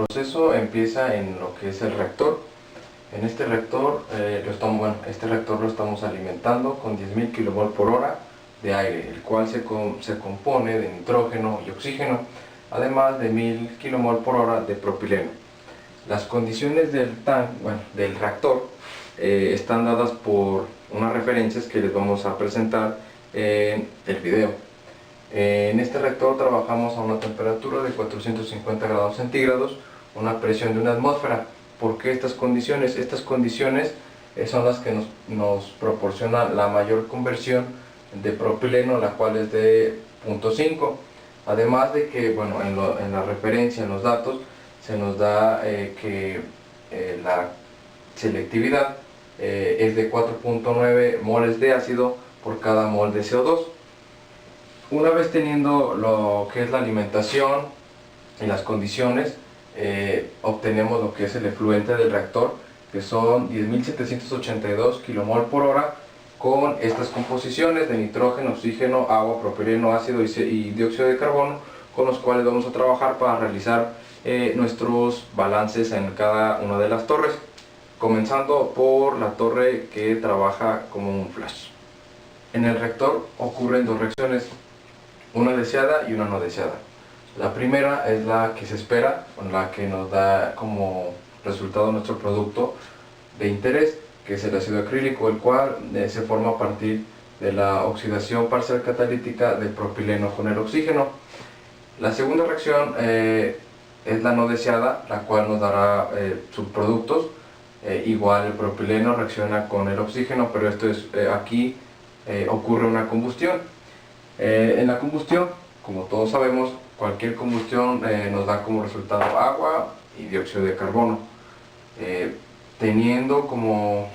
proceso empieza en lo que es el reactor. En este reactor, este reactor lo estamos alimentando con 10.000 kmol por hora de aire, el cual se compone de nitrógeno y oxígeno, además de 1.000 kmol por hora de propileno. Las condiciones del reactor están dadas por unas referencias que les vamos a presentar en el video. En este reactor trabajamos a una temperatura de 450 grados centígrados, una presión de una atmósfera. ¿Por qué estas condiciones? Estas condiciones son las que nos proporcionan la mayor conversión de propileno, la cual es de 0.5. Además de que, en la referencia, en los datos, se nos da que la selectividad es de 4.9 moles de ácido por cada mol de CO2. Una vez teniendo lo que es la alimentación y las condiciones, obtenemos lo que es el efluente del reactor, que son 10.782 kmol por hora, con estas composiciones de nitrógeno, oxígeno, agua, propileno, ácido y dióxido de carbono, con los cuales vamos a trabajar para realizar nuestros balances en cada una de las torres, comenzando por la torre que trabaja como un flash. En el reactor ocurren dos reacciones, una deseada y una no deseada. La primera es la que se espera, la que nos da como resultado nuestro producto de interés, que es el ácido acrílico, el cual se forma a partir de la oxidación parcial catalítica del propileno con el oxígeno. La segunda reacción es la no deseada, la cual nos dará subproductos. Igual el propileno reacciona con el oxígeno, pero esto es aquí ocurre una combustión. En la combustión, como todos sabemos, cualquier combustión nos da como resultado agua y dióxido de carbono, teniendo como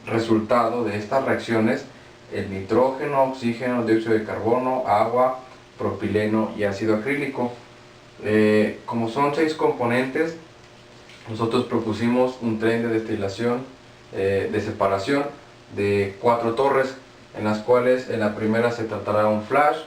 resultado de estas reacciones el nitrógeno, oxígeno, dióxido de carbono, agua, propileno y ácido acrílico. Como son 6 componentes, nosotros propusimos un tren de destilación de separación de 4 torres, en las cuales en la primera se tratará un flash,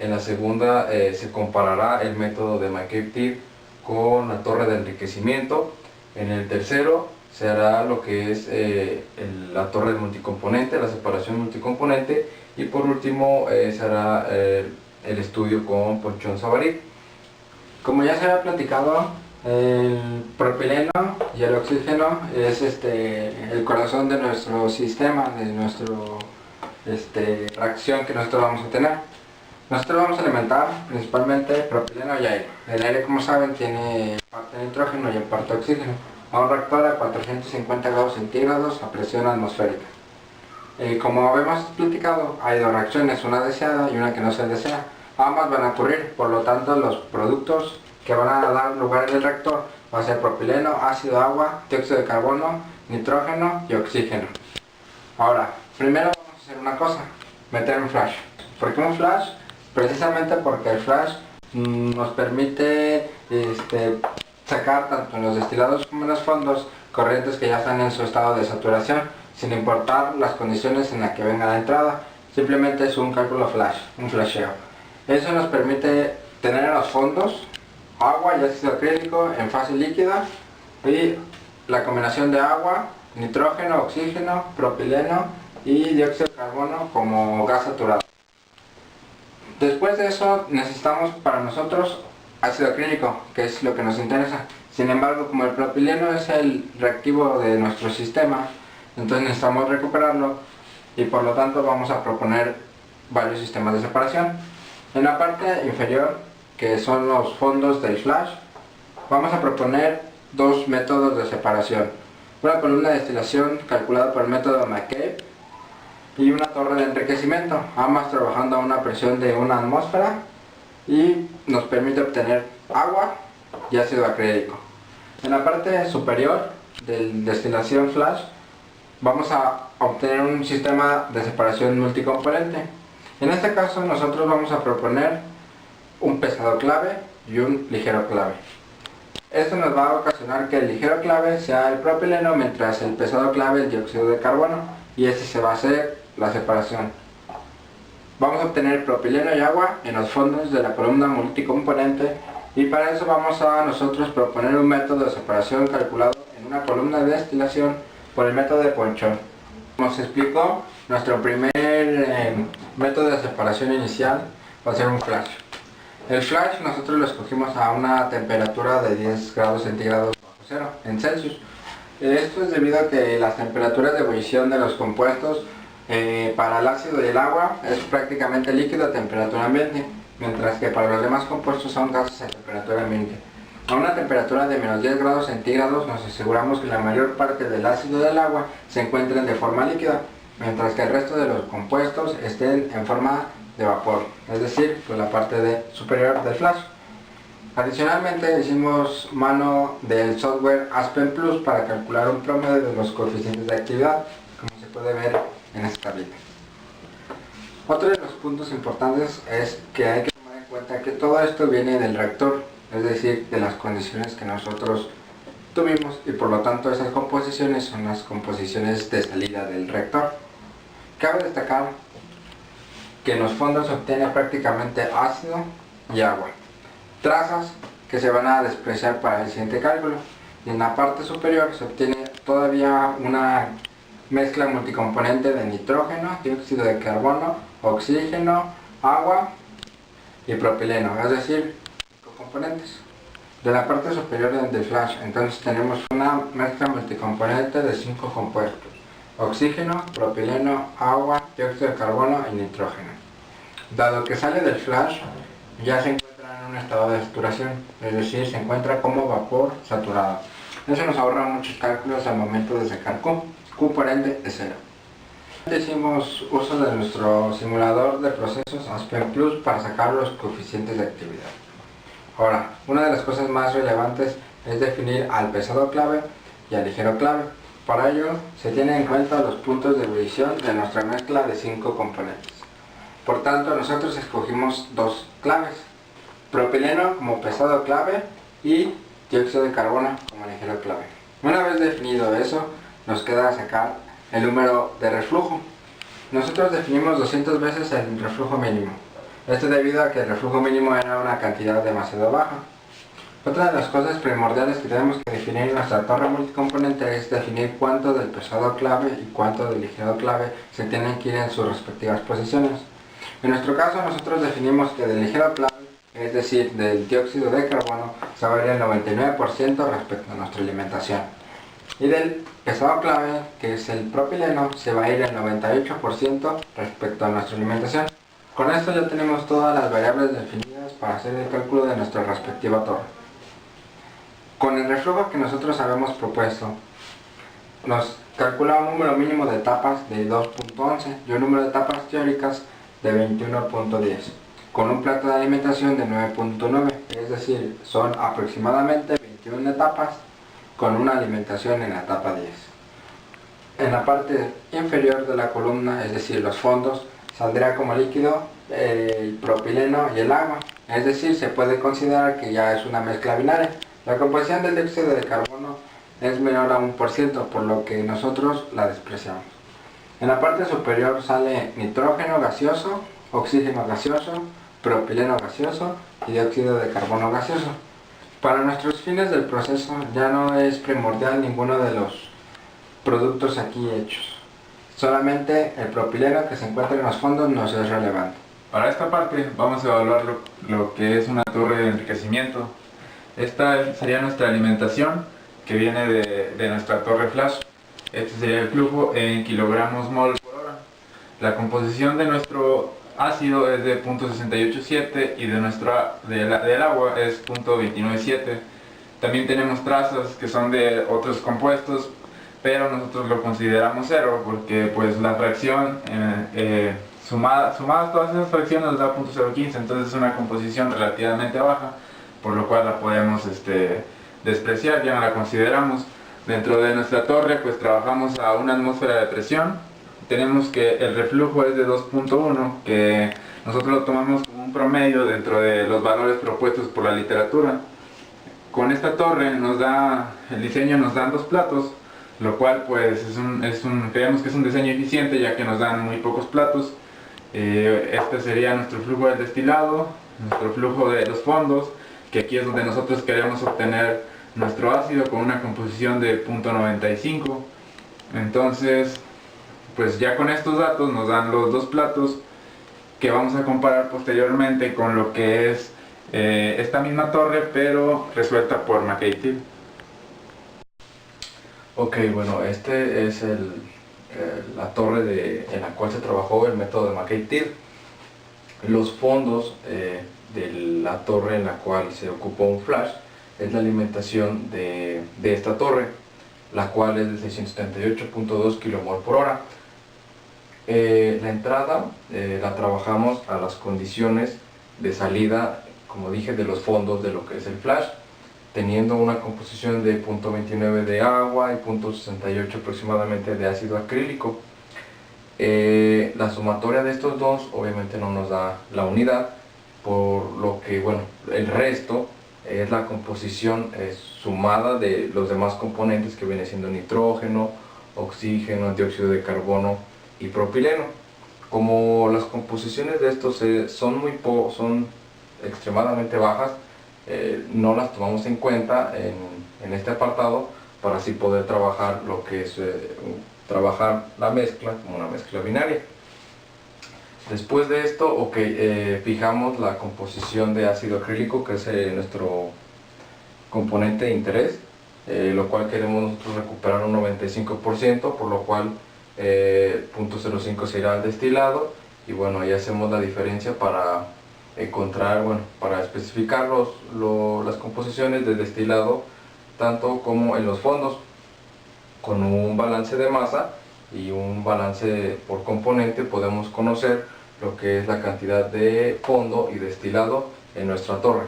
en la segunda se comparará el método de McCabe-Type con la torre de enriquecimiento, en el tercero se hará lo que es la torre de multicomponente, la separación multicomponente, y por último se hará el estudio con Ponchon-Savary. Como ya se había platicado, el propileno y el oxígeno es el corazón de nuestro sistema, de nuestra reacción que nosotros vamos a tener. Nosotros vamos a alimentar principalmente propileno y aire. El aire, como saben, tiene parte nitrógeno y en parte oxígeno, a un reactor a 450 grados centígrados a presión atmosférica. Como habíamos platicado, hay dos reacciones, una deseada y una que no se desea. Ambas van a ocurrir, por lo tanto los productos que van a dar lugar en el reactor va a ser propileno, ácido, agua, dióxido de carbono, nitrógeno y oxígeno. Ahora, primero vamos a hacer una cosa, meter un flash. ¿Por qué un flash? Precisamente porque el flash nos permite sacar tanto en los destilados como en los fondos corrientes que ya están en su estado de saturación, sin importar las condiciones en las que venga la entrada. Simplemente es un cálculo flash, un flasheo. Eso nos permite tener en los fondos agua y ácido acrílico en fase líquida y la combinación de agua, nitrógeno, oxígeno, propileno y dióxido de carbono como gas saturado. Después de eso necesitamos para nosotros ácido acrílico, que es lo que nos interesa. Sin embargo, como el propileno es el reactivo de nuestro sistema, entonces necesitamos recuperarlo y por lo tanto vamos a proponer varios sistemas de separación. En la parte inferior, que son los fondos del flash, vamos a proponer dos métodos de separación. Una columna de destilación calculada por el método McCabe y una torre de enriquecimiento, ambas trabajando a una presión de 1 atmósfera y nos permite obtener agua y ácido acrílico. En la parte superior de destilación flash vamos a obtener un sistema de separación multicomponente. En este caso nosotros vamos a proponer un pesado clave y un ligero clave. Esto nos va a ocasionar que el ligero clave sea el propileno, mientras el pesado clave el dióxido de carbono, y este se va a hacer la separación. Vamos a obtener propileno y agua en los fondos de la columna multicomponente Y para eso vamos a nosotros proponer un método de separación calculado en una columna de destilación por el método de Ponchon. Como se explicó, nuestro primer método de separación inicial va a ser un flash. El flash nosotros lo escogimos a una temperatura de 10 grados centígrados bajo cero en Celsius. Esto es debido a que las temperaturas de ebullición de los compuestos para el ácido y el agua es prácticamente líquido a temperatura ambiente, mientras que para los demás compuestos son gases a temperatura ambiente. A una temperatura de menos 10 grados centígrados nos aseguramos que la mayor parte del ácido del agua se encuentren de forma líquida, mientras que el resto de los compuestos estén en forma de vapor, es decir, por la parte superior del flash. Adicionalmente hicimos mano del software Aspen Plus para calcular un promedio de los coeficientes de actividad, como se puede ver en esta tablita. Otro de los puntos importantes es que hay que tomar en cuenta que todo esto viene del reactor, es decir, de las condiciones que nosotros tuvimos, y por lo tanto esas composiciones son las composiciones de salida del reactor. Cabe destacar que en los fondos se obtiene prácticamente ácido y agua, trazas que se van a despreciar para el siguiente cálculo, y en la parte superior se obtiene todavía una mezcla multicomponente de nitrógeno, dióxido de carbono, oxígeno, agua y propileno, es decir, componentes. De la parte superior del flash entonces tenemos una mezcla multicomponente de 5 compuestos: oxígeno, propileno, agua, dióxido de carbono y nitrógeno. Dado que sale del flash, ya se encuentra en un estado de saturación, es decir, se encuentra como vapor saturado. Eso nos ahorra muchos cálculos al momento de sacar Q. Q por ende es 0. Hicimos uso de nuestro simulador de procesos Aspen Plus para sacar los coeficientes de actividad. Ahora, una de las cosas más relevantes es definir al pesado clave y al ligero clave. Para ello, se tienen en cuenta los puntos de ebullición de nuestra mezcla de 5 componentes. Por tanto, nosotros escogimos dos claves: propileno como pesado clave y dióxido de carbono como ligero clave. Una vez definido eso, nos queda sacar el número de reflujo. Nosotros definimos 200 veces el reflujo mínimo. Esto debido a que el reflujo mínimo era una cantidad demasiado baja. Otra de las cosas primordiales que tenemos que definir en nuestra torre multicomponente es definir cuánto del pesado clave y cuánto del ligero clave se tienen que ir en sus respectivas posiciones. En nuestro caso nosotros definimos que del ligero clave, es decir, del dióxido de carbono, se va a ir el 99% respecto a nuestra alimentación. Y del pesado clave, que es el propileno, se va a ir el 98% respecto a nuestra alimentación. Con esto ya tenemos todas las variables definidas para hacer el cálculo de nuestra respectiva torre. Con el reflujo que nosotros habíamos propuesto, nos calcula un número mínimo de etapas de 2.11 y un número de etapas teóricas de 21.10, con un plato de alimentación de 9.9, es decir, son aproximadamente 21 etapas con una alimentación en la etapa 10. En la parte inferior de la columna, es decir, los fondos, saldrá como líquido el propileno y el agua, es decir, se puede considerar que ya es una mezcla binaria. La composición del dióxido de carbono es menor a 1%, por lo que nosotros la despreciamos. En la parte superior sale nitrógeno gaseoso, oxígeno gaseoso, propileno gaseoso y dióxido de carbono gaseoso. Para nuestros fines del proceso ya no es primordial ninguno de los productos aquí hechos. Solamente el propileno que se encuentra en los fondos nos es relevante. Para esta parte vamos a evaluar lo que es una torre de enriquecimiento. Esta sería nuestra alimentación que viene de nuestra torre flash. Este sería el flujo en kilogramos mol por hora. La composición de nuestro ácido es de 0.687 y del agua es 0.297. También tenemos trazas que son de otros compuestos, pero nosotros lo consideramos cero porque pues la fracción sumadas todas esas fracciones nos da 0.015, entonces es una composición relativamente baja, por lo cual la podemos despreciar, ya no la consideramos. Dentro de nuestra torre pues trabajamos a una atmósfera de presión. Tenemos que el reflujo es de 2.1, que nosotros lo tomamos como un promedio dentro de los valores propuestos por la literatura. Con esta torre el diseño nos dan dos platos, lo cual pues creemos que es un diseño eficiente ya que nos dan muy pocos platos. Este sería nuestro flujo del destilado, nuestro flujo de los fondos que aquí es donde nosotros queremos obtener nuestro ácido con una composición de 0.95. Entonces, pues ya con estos datos nos dan los dos platos que vamos a comparar posteriormente con lo que es esta misma torre, pero resuelta por McKay-Thiele. Ok, bueno, este es la torre en la cual se trabajó el método de McKay-Thiele. Los fondos de la torre en la cual se ocupó un flash es la alimentación de esta torre, la cual es de 678.2 kmol por hora. La entrada la trabajamos a las condiciones de salida, como dije, de los fondos de lo que es el flash, teniendo una composición de 0.29 de agua y 0.68 aproximadamente de ácido acrílico. La sumatoria de estos dos obviamente no nos da la unidad, por lo que bueno, el resto es la composición sumada de los demás componentes, que viene siendo nitrógeno, oxígeno, dióxido de carbono y propileno. Como las composiciones de estos son extremadamente bajas, no las tomamos en cuenta en este apartado, para así poder trabajar lo que es trabajar la mezcla como una mezcla binaria. Después de esto, fijamos la composición de ácido acrílico, que es nuestro componente de interés, lo cual queremos nosotros recuperar un 95%, por lo cual 0.05 se irá al destilado, y bueno, ahí hacemos la diferencia para encontrar, bueno, para especificar las composiciones de destilado, tanto como en los fondos, con un balance de masa y un balance por componente podemos conocer lo que es la cantidad de fondo y destilado en nuestra torre.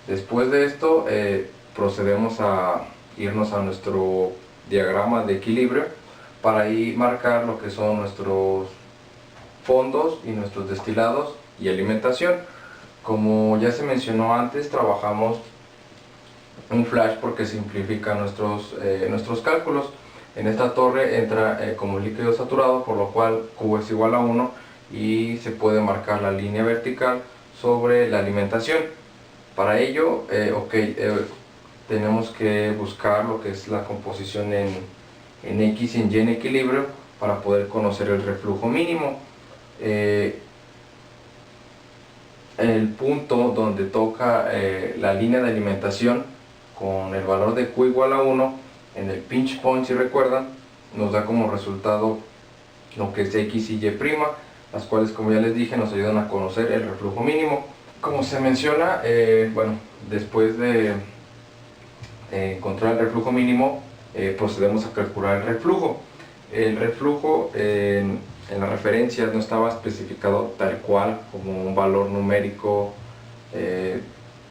Después de esto procedemos a irnos a nuestro diagrama de equilibrio para ahí marcar lo que son nuestros fondos y nuestros destilados y alimentación. Como ya se mencionó antes, trabajamos un flash porque simplifica nuestros cálculos. En esta torre entra como líquido saturado, por lo cual Q es igual a 1 y se puede marcar la línea vertical sobre la alimentación. Para ello, tenemos que buscar lo que es la composición en X y en Y en equilibrio para poder conocer el reflujo mínimo. El punto donde toca la línea de alimentación con el valor de Q igual a 1 en el pinch point, si recuerdan, nos da como resultado lo que es X y Y', las cuales, como ya les dije, nos ayudan a conocer el reflujo mínimo. Como se menciona, bueno, después de encontrar el reflujo mínimo, procedemos a calcular el reflujo. El reflujo en las referencias no estaba especificado tal cual como un valor numérico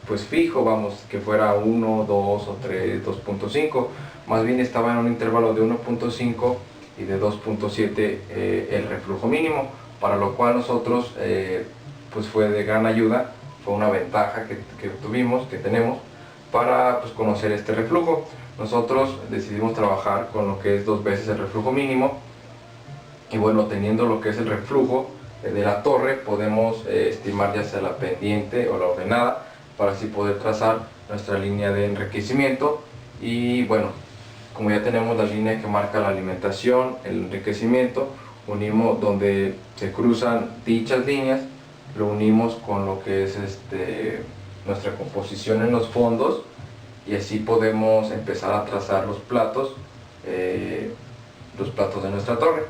pues fijo, vamos, que fuera 1, 2 o 3, 2.5, más bien estaba en un intervalo de 1.5 y de 2.7 el reflujo mínimo, para lo cual nosotros pues fue de gran ayuda, fue una ventaja que tenemos para pues conocer este reflujo. Nosotros decidimos trabajar con lo que es 2 veces el reflujo mínimo, y bueno, teniendo lo que es el reflujo de la torre, podemos estimar ya sea la pendiente o la ordenada, para así poder trazar nuestra línea de enriquecimiento. Y bueno, como ya tenemos la línea que marca la alimentación, el enriquecimiento, unimos donde se cruzan dichas líneas, lo unimos con lo que es nuestra composición en los fondos, y así podemos empezar a trazar los platos de nuestra torre.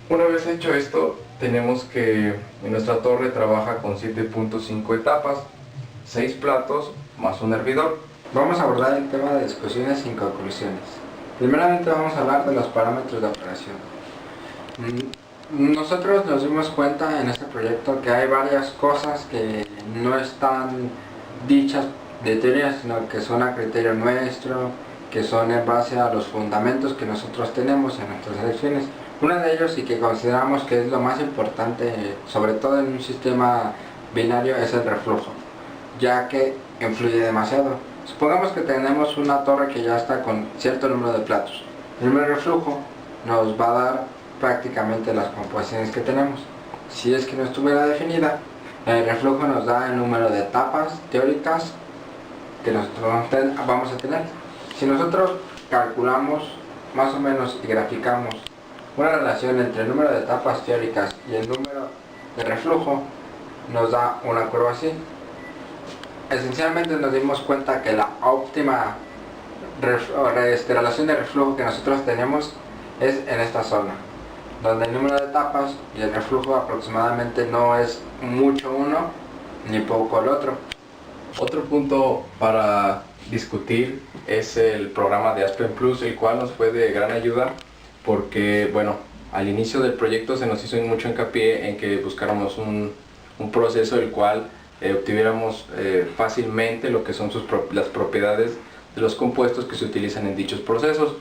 Una vez hecho esto, tenemos que nuestra torre trabaja con 7.5 etapas, 6 platos más un hervidor. Vamos a abordar el tema de discusiones sin conclusiones. Primeramente vamos a hablar de los parámetros de operación. Nosotros nos dimos cuenta en este proyecto que hay varias cosas que no están dichas de teoría, sino que son a criterio nuestro, que son en base a los fundamentos que nosotros tenemos en nuestras elecciones. Uno de ellos, y que consideramos que es lo más importante, sobre todo en un sistema binario, es el reflujo, ya que influye demasiado. Supongamos que tenemos una torre que ya está con cierto número de platos. El primer reflujo nos va a dar prácticamente las composiciones que tenemos. Si es que no estuviera definida, el reflujo nos da el número de etapas teóricas que nosotros vamos a tener. Si nosotros calculamos más o menos y graficamos una relación entre el número de etapas teóricas y el número de reflujo, nos da una curva así. Esencialmente nos dimos cuenta que la óptima relación de reflujo que nosotros tenemos es en esta zona, donde el número de etapas y el reflujo aproximadamente no es mucho uno ni poco el otro. Otro punto para discutir es el programa de Aspen Plus, el cual nos fue de gran ayuda porque, bueno, al inicio del proyecto se nos hizo mucho hincapié en que buscáramos un proceso el cual obtuviéramos fácilmente lo que son las propiedades de los compuestos que se utilizan en dichos procesos.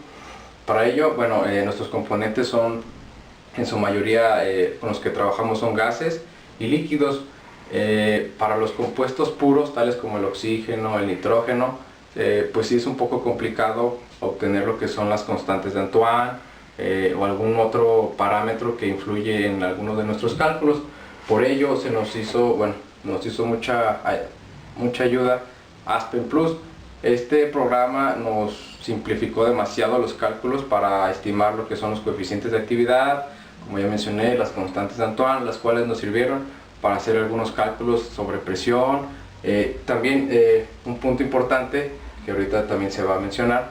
Para ello, bueno, nuestros componentes son, en su mayoría, con los que trabajamos son gases y líquidos. Para los compuestos puros, tales como el oxígeno, el nitrógeno, pues sí es un poco complicado obtener lo que son las constantes de Antoine o algún otro parámetro que influye en algunos de nuestros cálculos. Por ello se nos hizo, bueno, mucha ayuda Aspen Plus. Este programa nos simplificó demasiado los cálculos para estimar lo que son los coeficientes de actividad, como ya mencioné, las constantes de Antoine, las cuales nos sirvieron para hacer algunos cálculos sobre presión. También un punto importante que ahorita también se va a mencionar,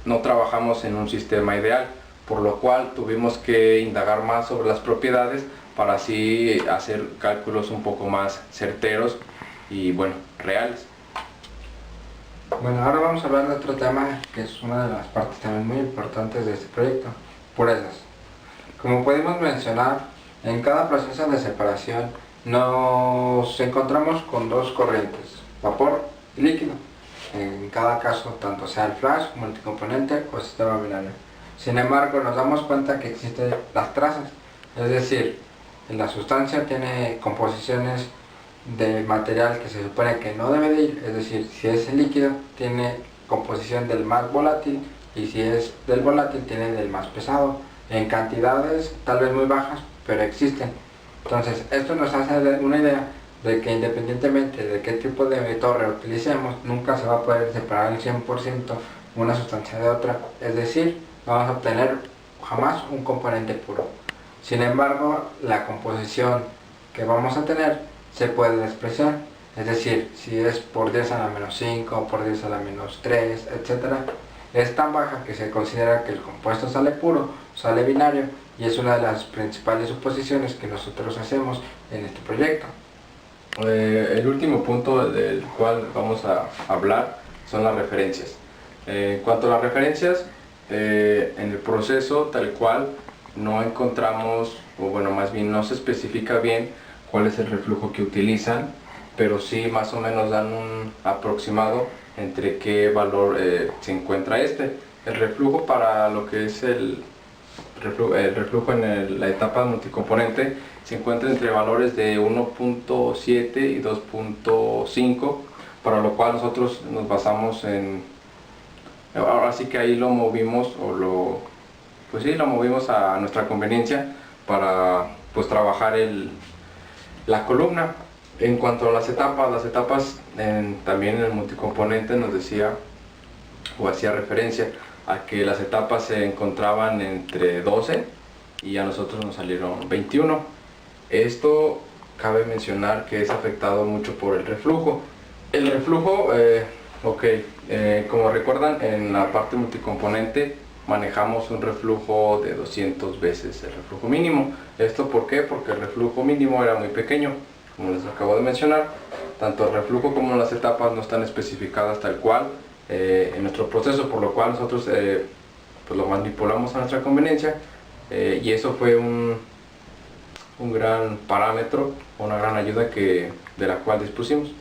no trabajamos en un sistema ideal, por lo cual tuvimos que indagar más sobre las propiedades para así hacer cálculos un poco más certeros y, bueno, reales. Bueno, ahora vamos a hablar de otro tema que es una de las partes también muy importantes de este proyecto: purezas. Como podemos mencionar, en cada proceso de separación nos encontramos con dos corrientes, vapor y líquido. En cada caso, tanto sea el flash, multicomponente o sistema binario. Sin embargo, nos damos cuenta que existen las trazas, es decir, la sustancia tiene composiciones de material que se supone que no debe de ir, es decir, si es el líquido tiene composición del más volátil y si es del volátil tiene del más pesado, en cantidades tal vez muy bajas, pero existen. Entonces esto nos hace una idea de que independientemente de qué tipo de torre utilicemos, nunca se va a poder separar al 100% una sustancia de otra, es decir, vamos a obtener jamás un componente puro. Sin embargo, la composición que vamos a tener se puede despreciar, es decir, si es por 10 a la menos 5, por 10 a la menos 3, etc., es tan baja que se considera que el compuesto sale puro, sale binario, y es una de las principales suposiciones que nosotros hacemos en este proyecto. El último punto del cual vamos a hablar son las referencias. En cuanto a las referencias, en el proceso tal cual no encontramos, o bueno, más bien no se especifica bien cuál es el reflujo que utilizan, pero sí más o menos dan un aproximado entre qué valor se encuentra este. El reflujo para lo que es el reflujo en la etapa multicomponente se encuentra entre valores de 1.7 y 2.5, para lo cual nosotros nos basamos en, ahora sí que ahí lo movimos lo movimos a nuestra conveniencia para pues trabajar la columna. En cuanto a las etapas también en el multicomponente nos decía o hacía referencia a que las etapas se encontraban entre 12 y a nosotros nos salieron 21. Esto cabe mencionar que es afectado mucho por el reflujo. El reflujo, como recuerdan, en la parte multicomponente manejamos un reflujo de 200 veces el reflujo mínimo. ¿Esto por qué? Porque el reflujo mínimo era muy pequeño, como les acabo de mencionar. Tanto el reflujo como las etapas no están especificadas tal cual en nuestro proceso, por lo cual nosotros pues lo manipulamos a nuestra conveniencia, y eso fue un gran parámetro, una gran ayuda de la cual dispusimos.